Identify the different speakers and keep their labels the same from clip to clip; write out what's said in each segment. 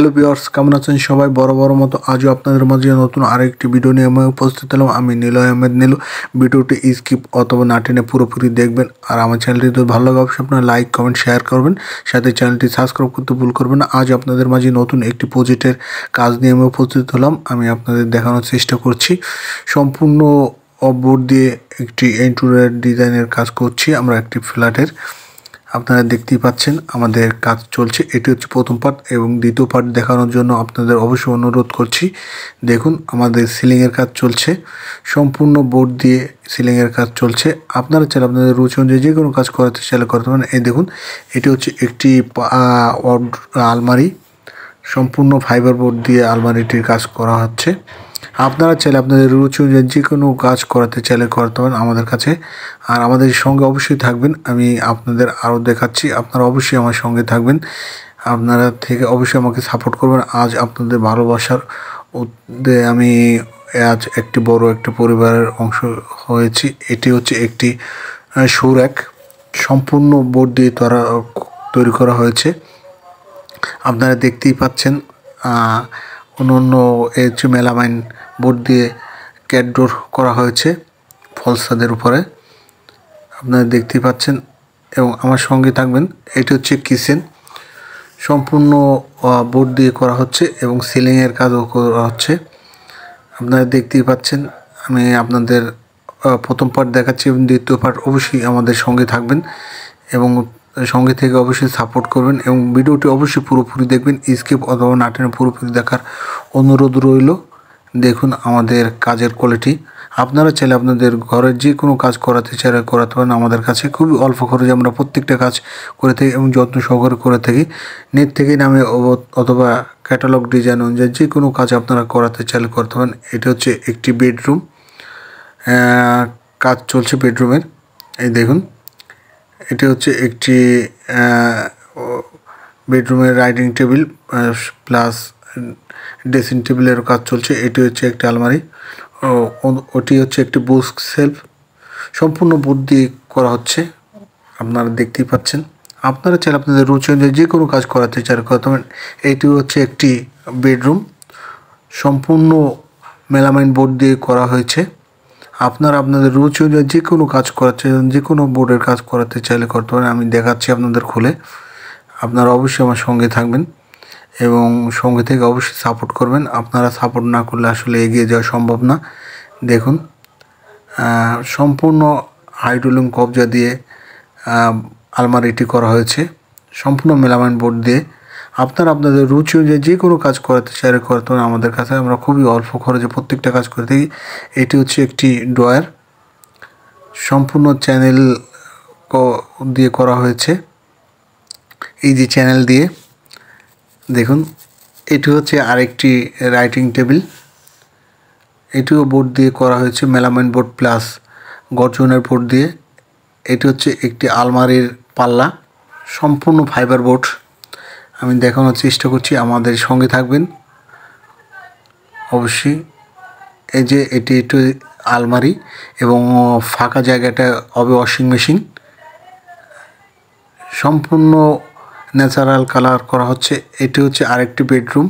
Speaker 1: Hello viewers, কেমন আছেন সবাই? বড় মতো আজও আপনাদের মাঝে নতুন আরেকটি ভিডিও নিয়ে আমি উপস্থিত হলাম। আমি নিলয় আহমেদ নীলু। ভিডিওটি স্কিপ অথবা না টেনে পুরোপুরি দেখবেন। আর আমার চ্যানেলটি যদি ভালো লাগে অবশ্যই আপনারা লাইক কমেন্ট শেয়ার করবেন, সাথে চ্যানেলটি সাবস্ক্রাইব করতে ভুল করবেন না। আজ আপনাদের মাঝে নতুন একটি প্রজেক্টের কাজ নিয়ে আমি উপস্থিত হলাম। আমি আপনাদের দেখানোর চেষ্টা করছি। সম্পূর্ণ বোর্ড দিয়ে একটি ইন্টেরিয়র ডিজাইনের কাজ করছি আমরা একটি ফ্ল্যাটের। আপনারা দেখতেই পাচ্ছেন আমাদের কাজ চলছে। এটি হচ্ছে প্রথম পার্ট এবং দ্বিতীয় পার্ট দেখানোর জন্য আপনাদের অবশ্যই অনুরোধ করছি। দেখুন আমাদের সিলিংয়ের কাজ চলছে, সম্পূর্ণ বোর্ড দিয়ে সিলিংয়ের কাজ চলছে। আপনারা চাইলে আপনাদের রুচি অনুযায়ী যে কোনো কাজ করাতে চাইলে করতে পারেন। এই দেখুন, এটি হচ্ছে একটি আলমারি, সম্পূর্ণ ফাইবার বোর্ড দিয়ে আলমারিটির কাজ করা হচ্ছে। আপনারা চাইলে আপনাদের রুচি অনুযায়ী যে কোনো কাজ করাতে চাইলে করতে পারেন আমাদের কাছে। আর আমাদের সঙ্গে অবশ্যই থাকবেন, আমি আপনাদের আরও দেখাচ্ছি। আপনারা অবশ্যই আমার সঙ্গে থাকবেন, আপনারা থেকে অবশ্যই আমাকে সাপোর্ট করবেন। আজ আপনাদের ভালোবাসার আমি আজ একটি বড় একটা পরিবারের অংশ হয়েছি। এটি হচ্ছে একটি সুরাক, সম্পূর্ণ বোর্ড দিয়ে তৈরি করা হয়েছে। আপনারা দেখতেই পাচ্ছেন অন্য হচ্ছে মেলামাইন বোর্ড দিয়ে ক্যাটডোর করা হয়েছে ফলসাদের উপরে, আপনারা দেখতেই পাচ্ছেন এবং আমার সঙ্গে থাকবেন। এটি হচ্ছে কিচেন, সম্পূর্ণ বোর্ড দিয়ে করা হচ্ছে এবং সিলিংয়ের কাজও করা হচ্ছে। আপনারা দেখতেই পাচ্ছেন। আমি আপনাদের প্রথম পার্ট দেখাচ্ছি এবং দ্বিতীয় পার্ট অবশ্যই আমাদের সঙ্গে থাকবেন এবং সঙ্গে থেকে অবশ্যই সাপোর্ট করবেন এবং ভিডিওটি অবশ্যই পুরোপুরি দেখবেন। স্কিপ অথবা না টেনে পুরোপুরি দেখার অনুরোধ রইল। দেখুন আমাদের কাজের কোয়ালিটি। আপনারা চাইলে আপনাদের ঘরের যে কোনো কাজ করাতে চাইলে করাতে পারেন আমাদের কাছে। খুবই অল্প খরচে আমরা প্রত্যেকটা কাজ করে থাকি এবং যত্ন সহকারে করে থাকি। নেট থেকে নামে অথবা ক্যাটালগ ডিজাইন অনুযায়ী যে কোনো কাজ আপনারা করাতে চাইলে করতে পারেন। এটি হচ্ছে একটি বেডরুম, কাজ চলছে বেডরুমের। এই দেখুন, এটি হচ্ছে একটি বেডরুমের রাইডিং টেবিল প্লাস ড্রেসিং টেবিলের কাজ চলছে। এটি হচ্ছে একটি আলমারি, ওটি হচ্ছে একটি বুক সেলফ, সম্পূর্ণ বোর্ড দিয়ে করা হচ্ছে। আপনারা দেখতেই পাচ্ছেন। আপনারা চাইলে আপনাদের রুচি অনুযায়ী যে কোনো কাজ করাতে চাইলে করতে পারেন। এটি হচ্ছে একটি বেডরুম, সম্পূর্ণ মেলামাইন বোর্ড দিয়ে করা হয়েছে। আপনারা আপনাদের রুচি অনুযায়ী যে কোনো কাজ করাতে যে কোনো বোর্ডের কাজ করাতে চাইলে করতে পারেন। আমি দেখাচ্ছি আপনাদের খুলে। আপনারা অবশ্যই আমার সঙ্গে থাকবেন এবং সঙ্গে থেকে অবশ্যই সাপোর্ট করবেন। আপনারা সাপোর্ট না করলে আসলে এগিয়ে যাওয়া সম্ভব না। দেখুন সম্পূর্ণ হাইড্রোলিক কবজা দিয়ে আলমারিটি করা হয়েছে, সম্পূর্ণ মেলামাইন বোর্ড দিয়ে। আপনারা আপনাদের রুচি অনুযায়ী যে কোনো কাজ করাতে চাইলে করতে পারেন আমাদের কাছে। আমরা খুবই অল্প খরচে প্রত্যেকটা কাজ করে থাকি। এটি হচ্ছে একটি ড্রয়ার, সম্পূর্ণ চ্যানেল দিয়ে করা হয়েছে, এই যে চ্যানেল দিয়ে। দেখুন এটি হচ্ছে আরেকটি রাইটিং টেবিল, এটিও বোর্ড দিয়ে করা হয়েছে মেলামাইন বোর্ড প্লাস গর্জনের বোর্ড দিয়ে। এটি হচ্ছে একটি আলমারির পাল্লা, সম্পূর্ণ ফাইবার বোর্ড। আমি দেখানোর চেষ্টা করছি, আমাদের সঙ্গে থাকবেন অবশ্যই। এই যে এটি একটু আলমারি এবং ফাঁকা জায়গাটা হবে ওয়াশিং মেশিন, সম্পূর্ণ ন্যাচারাল কালার করা হচ্ছে। এটি হচ্ছে আরেকটি বেডরুম,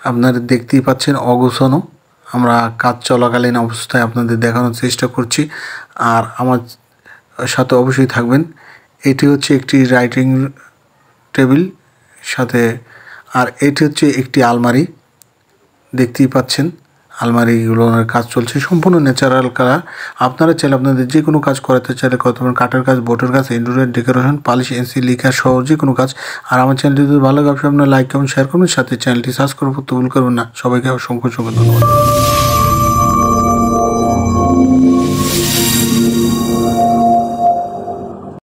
Speaker 1: আপনারা দেখতেই পাচ্ছেন অগোছানো। আমরা কাজ চলাকালীন অবস্থায় আপনাদের দেখানোর চেষ্টা করছি, আর আমার সাথে অবশ্যই থাকবেন। এটি হচ্ছে একটি রাইটিং টেবিল সাথে, আর এটি হচ্ছে একটি আলমারি, দেখতেই পাচ্ছেন আলমারিগুলোর কাজ চলছে, সম্পূর্ণ ন্যাচারাল কালার। আপনারা চাইলে আপনাদের যে কোনো কাজ করাতে চাইলে করতে পারেন। কাঠের কাজ, বোর্ডের কাজ, ইন্টেরিয়র ডেকোরেশন, পালিশ, এনসি লিখা সহ যে কোনো কাজ। আর আমার চ্যানেলটি যদি ভালো লাগে আপনারা লাইক কমেন্ট শেয়ার করবেন, সাথে চ্যানেলটি সাবস্ক্রাইব করতে ভুল করবেন না। সবাইকে অসংখ্য ধন্যবাদ।